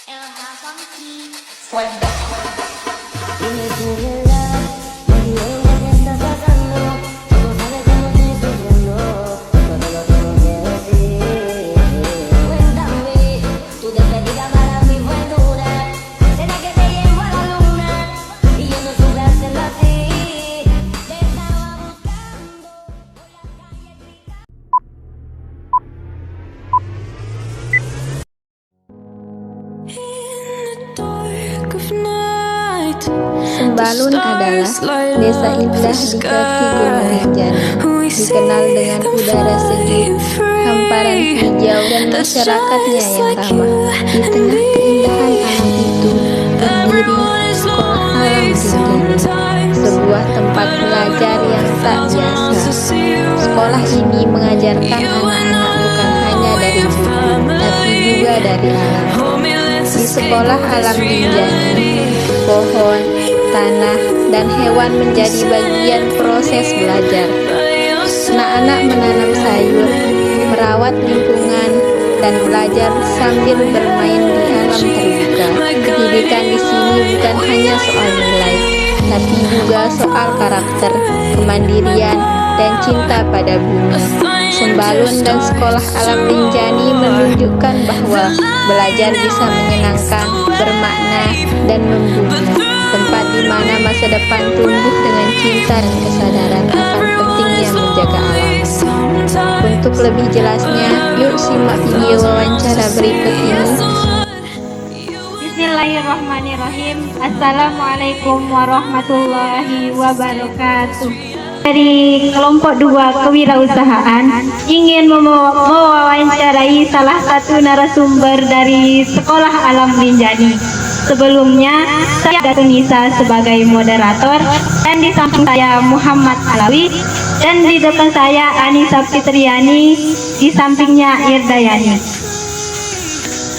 Dime tu verdad, me diré que estás pasando. Tú sabes cómo estoy sufriendo, todo lo tengo que decir. Cuéntame, tu despedida para mí fue dura. Será que te llevo a la luna y yo no supe hacerlo así. Te estaba buscando por la calle gritando. Sembalun adalah desa indah di kaki Gunung Rinjani, dikenal dengan udara sejuk, hamparan hijau, dan masyarakatnya yang ramah. Di tengah keindahan alam itu berdiri Sekolah Alam Rinjani, sebuah tempat belajar yang tak biasa. Sekolah ini mengajarkan anak-anak bukan hanya dari buku, tapi juga dari alam. Di Sekolah Alam Rinjani, pohon, tanah, dan hewan menjadi bagian proses belajar. Anak-anak menanam sayur, merawat lingkungan, dan belajar sambil bermain di alam terbuka. Pendidikan di sini bukan hanya soal nilai, tapi juga soal karakter, kemandirian, dan cinta pada bumi. Sembalun dan Sekolah Alam Rinjani menunjukkan bahwa belajar bisa menyenangkan, bermakna, dan membumi. Tempat di mana masa depan tumbuh dengan cinta dan kesadaran akan pentingnya menjaga alam. Untuk lebih jelasnya, yuk simak video wawancara berikut ini. Bismillahirrahmanirrahim. Assalamualaikum warahmatullahi wabarakatuh. Dari kelompok 2 kewirausahaan ingin mewawancarai salah satu narasumber dari Sekolah Alam Rinjani. Sebelumnya, saya Datu Nisa sebagai moderator, dan di samping saya Muhammad Alawi, dan di depan saya Anissa Fitriani, di sampingnya Irdayani.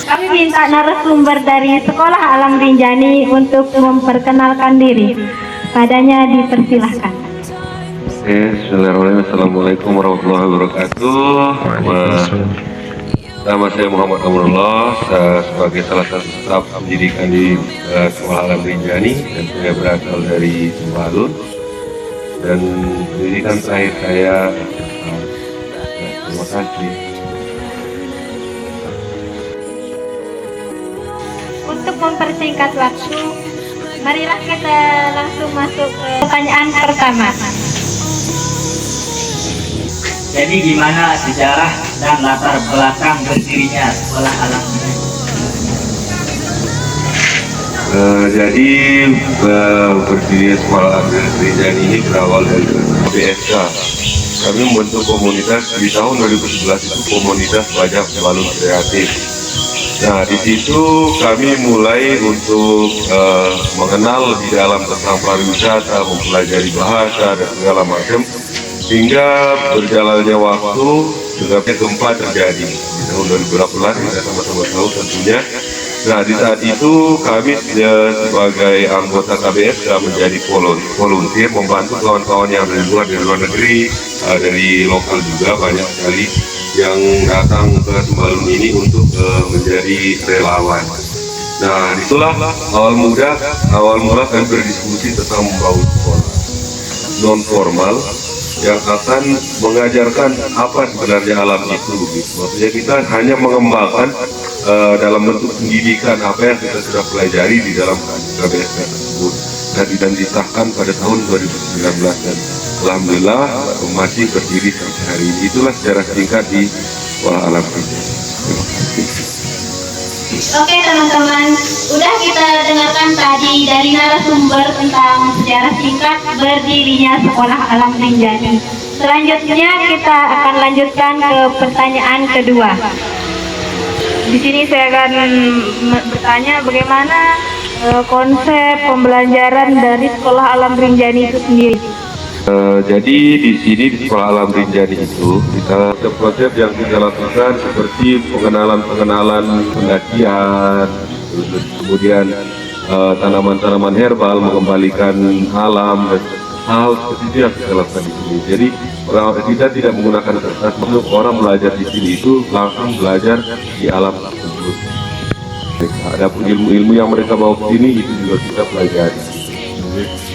Kami minta narasumber dari Sekolah Alam Rinjani untuk memperkenalkan diri. Padanya dipersilahkan. Bismillahirrahmanirrahim. Assalamualaikum warahmatullahi wabarakatuh. Nama saya Muhammad Amunullah, sebagai salah satu staf pendidikan di Sekolah Alam Rinjani, dan saya berasal dari Sembalun. Dan pendidikan terakhir saya terima kasih. Untuk mempersingkat waktu, marilah kita langsung masuk ke pertanyaan pertama. Jadi gimana sejarah dan latar belakang berdirinya Sekolah Alam Rinjani? Jadi berdirinya Sekolah Alam Rinjani ini berawal dari BSK. Kami membentuk komunitas di tahun 2011, itu komunitas Bajak Sembalun Kreatif. Nah, di situ kami mulai untuk mengenal lebih dalam tentang pariwisata, mempelajari bahasa dan segala macam. Hingga berjalannya waktu, juga gempa terjadi di tahun 2018, kita sama-sama tahu tentunya. Nah, di saat itu kami sebagai anggota KBSK menjadi volunteer, membantu kawan-kawan yang dari luar negeri, dari lokal juga banyak sekali yang datang ke Sembalun ini untuk menjadi relawan. Nah, itulah awal mula kami berdiskusi tentang membangun sekolah non formal yang akan mengajarkan apa sebenarnya alam itu. Maksudnya kita hanya mengembangkan dalam bentuk pendidikan apa yang kita sudah pelajari di dalam KBSK tersebut. Dan disahkan pada tahun 2019, dan alhamdulillah masih berdiri sampai hari ini. Itulah secara singkat di Sekolah Alam Rinjani. Terima kasih. Oke teman-teman, udah kita dengarkan tadi dari narasumber tentang sejarah singkat berdirinya Sekolah Alam Rinjani. Selanjutnya kita akan lanjutkan ke pertanyaan kedua. Di sini saya akan bertanya bagaimana konsep pembelajaran dari Sekolah Alam Rinjani itu sendiri. Jadi di sini di Sekolah Alam Rinjani itu kita ada konsep yang kita lakukan seperti pengenalan pendakian, terus kemudian tanaman-tanaman herbal, mengembalikan alam, dan hal seperti itu yang kita lakukan di sini. Jadi kita tidak menggunakan kertas, untuk orang belajar di sini itu langsung belajar di alam tersebut. Ada ilmu-ilmu yang mereka bawa ke sini itu juga kita pelajari.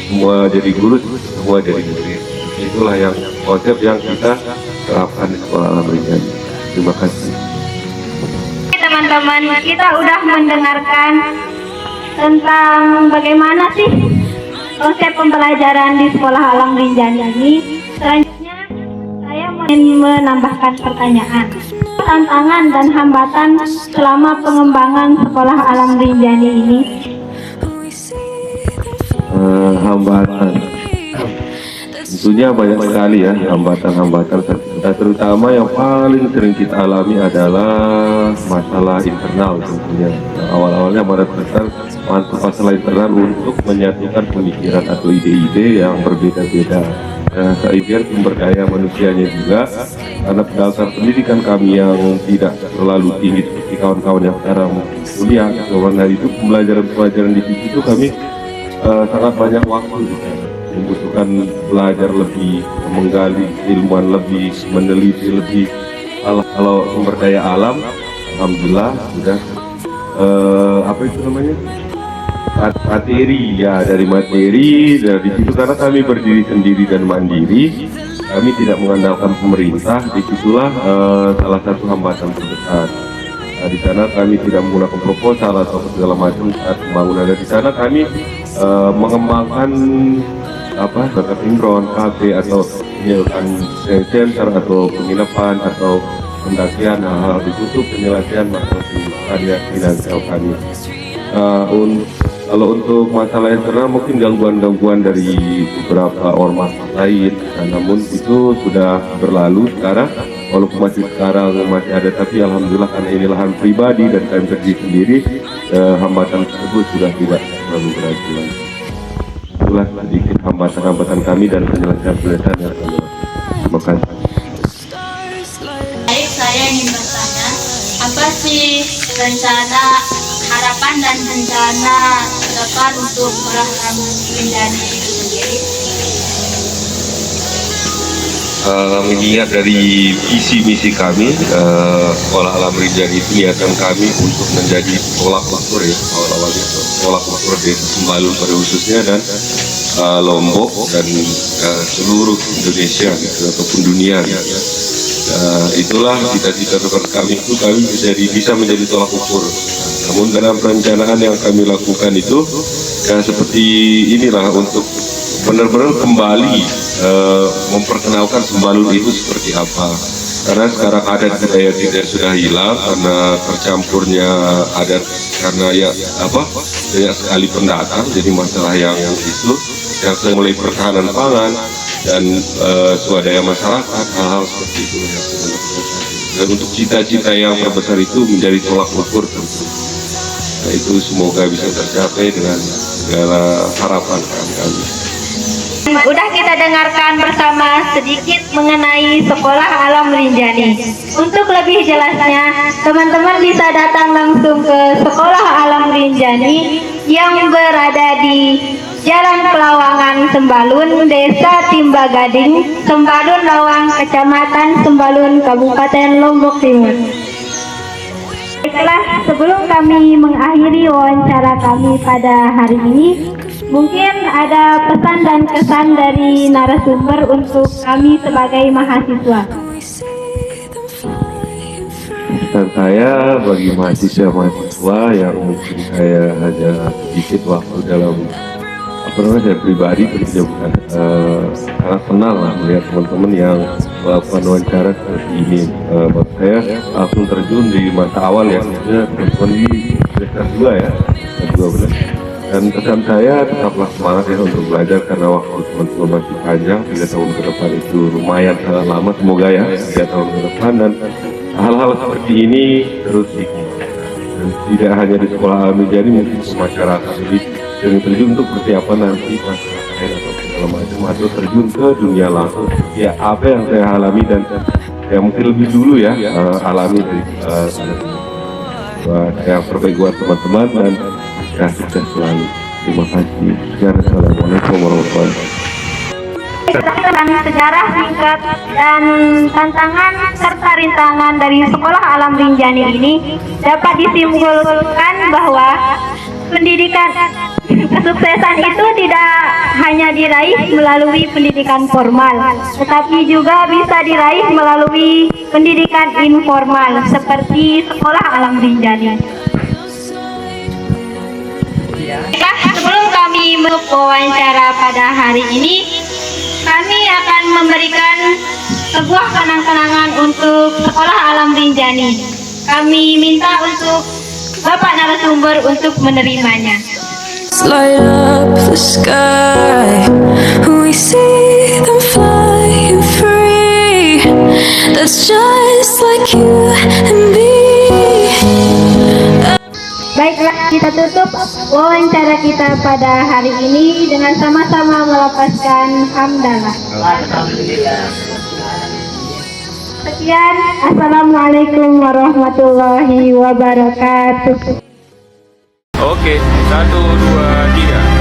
Semua jadi guru, semua jadi murid. Itulah yang konsep yang kita terapkan di Sekolah Alam Rinjani. Terima kasih. Teman-teman, kita udah mendengarkan tentang bagaimana sih konsep pembelajaran di Sekolah Alam Rinjani ini. Selanjutnya, saya ingin menambahkan pertanyaan. Tantangan dan hambatan selama pengembangan Sekolah Alam Rinjani ini. Hambatan tentunya banyak sekali ya, hambatan-hambatan, terutama yang paling sering kita alami adalah masalah internal tentunya. Awal-awalnya pada tentang masalah internal untuk menyatukan pemikiran atau ide-ide yang berbeda-beda. Kemudian sumber daya manusianya juga, karena dasar pendidikan kami yang tidak terlalu tinggi seperti kawan-kawan yang sekarang kuliah, karena itu pembelajaran di situ kami sangat banyak waktu di sana, membutuhkan belajar lebih, menggali ilmuwan lebih, meneliti lebih. Kalau sumber daya alam, alhamdulillah sudah apa itu namanya, materi ya, dari situ karena kami berdiri sendiri dan mandiri, kami tidak mengandalkan pemerintah. Disitulah salah satu hambatan terbesar. Di sana kami tidak menggunakan proposal atau segala macam saat pembangunan. Di sana kami mengembangkan marketing ground, kafe atau penyelenggaraan center atau penginapan atau pendakian, hal-hal ditutup penyelesaian marketing karya finansial kami. Kalau untuk masalah internal mungkin gangguan-gangguan dari beberapa ormas lain, namun itu sudah berlalu sekarang. Walaupun sekarang masih ada, tapi alhamdulillah karena ini lahan pribadi dan kami berdiri sendiri, hambatan tersebut sudah tidak terlalu berarti lagi. Itulah sedikit hambatan-hambatan kami dan penyelesaian-penyelesaian yang kami lakukan. Terima kasih. Baik, saya ingin bertanya, apa sih rencana, harapan dan rencana ke depan untuk Sekolah Alam Rinjani itu sendiri? Mengingat dari visi misi kami, Sekolah Alam Rinjani itu niatan kami untuk menjadi sekolah kultur ya, awal-awalnya sekolah kultur di Sembalun pada khususnya dan Lombok dan seluruh Indonesia gitu, ataupun dunia gitu. Itulah cita-cita kami itu, kami bisa menjadi tolak ukur. Namun dalam perencanaan yang kami lakukan itu ya seperti inilah, untuk benar-benar kembali memperkenalkan Sembalun itu seperti apa. Karena sekarang adat budaya kita sudah hilang karena tercampurnya adat, karena ya banyak sekali pendatang. Jadi masalah yang itu yang mulai pertahanan pangan dan swadaya masyarakat, hal-hal seperti itu yang kita lakukan. Dan untuk cita-cita yang terbesar itu menjadi tolak ukur tentu. Nah, itu semoga bisa tercapai dengan segala harapan kami. Udah kita dengarkan bersama sedikit mengenai Sekolah Alam Rinjani. Untuk lebih jelasnya, teman-teman bisa datang langsung ke Sekolah Alam Rinjani yang berada di Jalan Pelawangan Sembalun, Desa Timba Gading, Sembalun Lawang, Kecamatan Sembalun, Kabupaten Lombok Timur. Baiklah, sebelum kami mengakhiri wawancara kami pada hari ini, mungkin ada pesan dan kesan dari narasumber untuk kami sebagai mahasiswa. Pesan saya bagi mahasiswa yang mungkin saya hanya sedikit waktu dalam saya pribadi kerja sangat senang lah melihat teman-teman yang melakukan wawancara seperti ini. Buat saya langsung terjun di masa awal ya, maksudnya teman-teman di semester 2 ya, benar. Dan pesan saya tetaplah semangat ya untuk belajar, karena waktu teman-teman masih panjang, 3 tahun ke depan itu lumayan sangat lama, semoga ya 3 tahun ke depan, dan hal-hal seperti ini terus dikembangkan. Dan tidak hanya di Sekolah Alam Rinjani, mungkin ke masyarakat lebih sering terjun untuk persiapan nanti masyarakat atau segala macam, atau terjun ke dunia langsung. Ya apa yang saya alami dan yang mungkin lebih dulu ya alami dari yang terbaik buat teman-teman, dan ya sukses selalu. Terima kasih. Sekian, assalamualaikum warahmatullahi wabarakatuh. tentang sejarah singkat dan tantangan serta rintangan dari Sekolah Alam Rinjani ini dapat disimpulkan bahwa pendidikan kesuksesan itu tidak hanya diraih melalui pendidikan formal, tetapi juga bisa diraih melalui pendidikan informal seperti Sekolah Alam Rinjani. Sebelum kami wawancara pada hari ini, kami akan memberikan sebuah kenang-kenangan untuk Sekolah Alam Rinjani. Kami minta untuk Bapak narasumber untuk menerimanya. Light up the sky, we see them flying free. That's just like you and me. Baiklah, kita tutup wawancara kita pada hari ini dengan sama-sama melafazkan hamdalah. Sekian, assalamualaikum warahmatullahi wabarakatuh. Oke, 1, 2, 3.